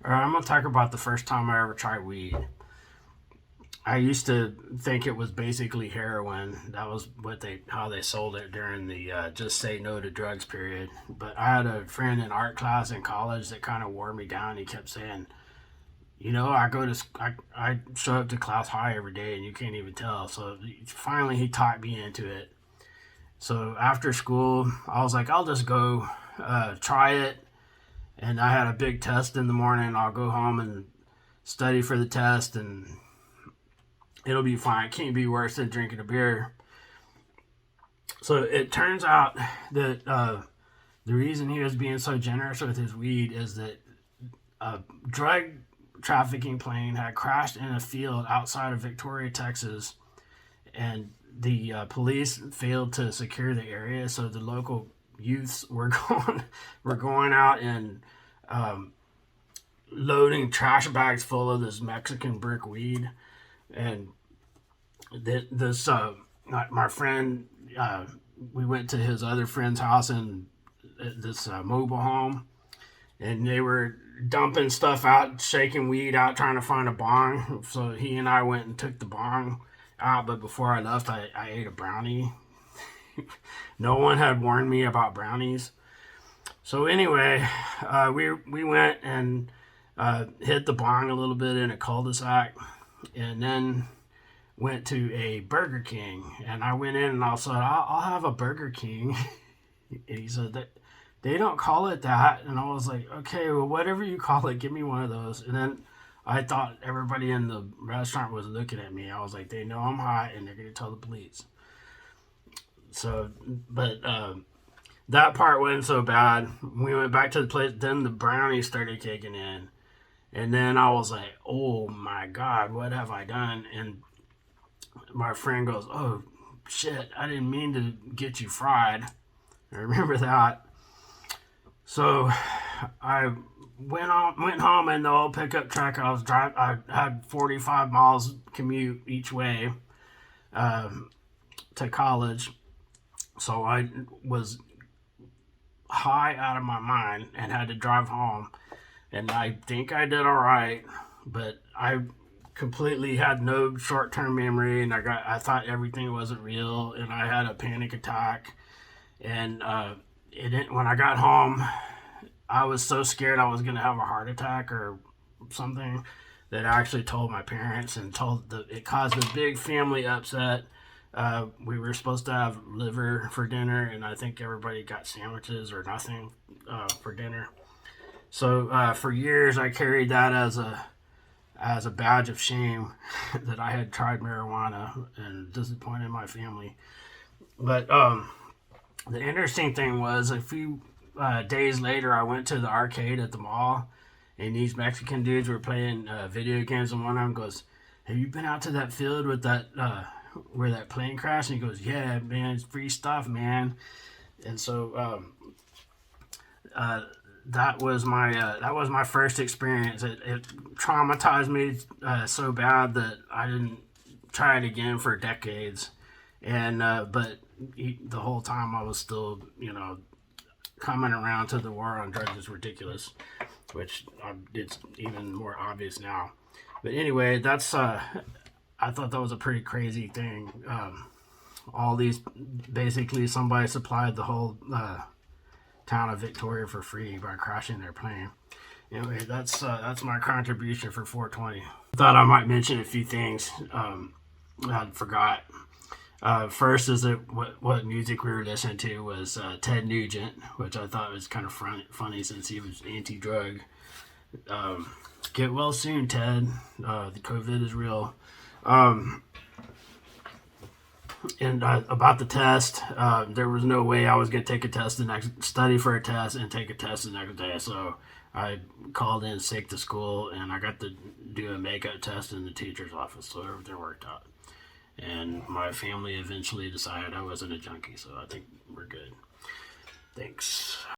All right, I'm gonna talk about the first time I ever tried weed. I used to think it was basically heroin. That was how they sold it during the just say no to drugs period. But I had a friend in art class in college that kind of wore me down. He kept saying, I show up to class high every day, and you can't even tell. So finally, he talked me into it. So after school, I was like, I'll just go try it. And I had a big test in the morning. I'll go home and study for the test, and it'll be fine. It can't be worse than drinking a beer. So it turns out that the reason he was being so generous with his weed is that a drug trafficking plane had crashed in a field outside of Victoria, Texas, and the police failed to secure the area. So the local youths were going out and um, loading trash bags full of this Mexican brick weed, and this my friend, we went to his other friend's house in this mobile home, and they were dumping stuff out, shaking weed out, trying to find a bong. So he and I went and took the bong out, but before I left, I ate a brownie. No one had warned me about brownies. So anyway, we went and hit the bong a little bit in a cul-de-sac, and then went to a Burger King. And I went in and I said, I'll have a Burger King. And he said that they don't call it that. And I was like, okay, well, whatever you call it, give me one of those. And then I thought everybody in the restaurant was looking at me. I was like, they know I'm hot and they're going to tell the police. So, but that part wasn't so bad. We went back to the place. Then the brownies started kicking in. And then I was like, oh my God, what have I done? And my friend goes, oh shit, I didn't mean to get you fried. I remember that. So I went home in the old pickup truck. I had 45 miles commute each way to college. So I was high out of my mind and had to drive home. And I think I did all right, but I completely had no short-term memory, and I thought everything wasn't real, and I had a panic attack. And when I got home, I was so scared I was gonna have a heart attack or something that I actually told my parents, and it caused a big family upset. We were supposed to have liver for dinner, and I think everybody got sandwiches or nothing for dinner. So for years, I carried that as a badge of shame that I had tried marijuana and disappointed my family. But the interesting thing was, a few days later, I went to the arcade at the mall, and these Mexican dudes were playing video games, and one of them goes, "Have you been out to that field with that where that plane crashed?" And he goes, "Yeah, man, it's free stuff, man." And so that was my first experience. It traumatized me so bad that I didn't try it again for decades. And but the whole time I was still, coming around to the war on drugs is ridiculous, which it's even more obvious now. But anyway, that's I thought that was a pretty crazy thing. All these basically somebody supplied the whole town of Victoria for free by crashing their plane. Anyway, that's my contribution for 420. Thought I might mention a few things I forgot. First is that what music we were listening to was Ted Nugent, which I thought was kind of funny since he was anti-drug. Get well soon, Ted. The COVID is real. And about the test, there was no way I was going to take a test study for a test and take a test the next day. So I called in sick to school, and I got to do a makeup test in the teacher's office. So everything worked out. And my family eventually decided I wasn't a junkie. So I think we're good. Thanks.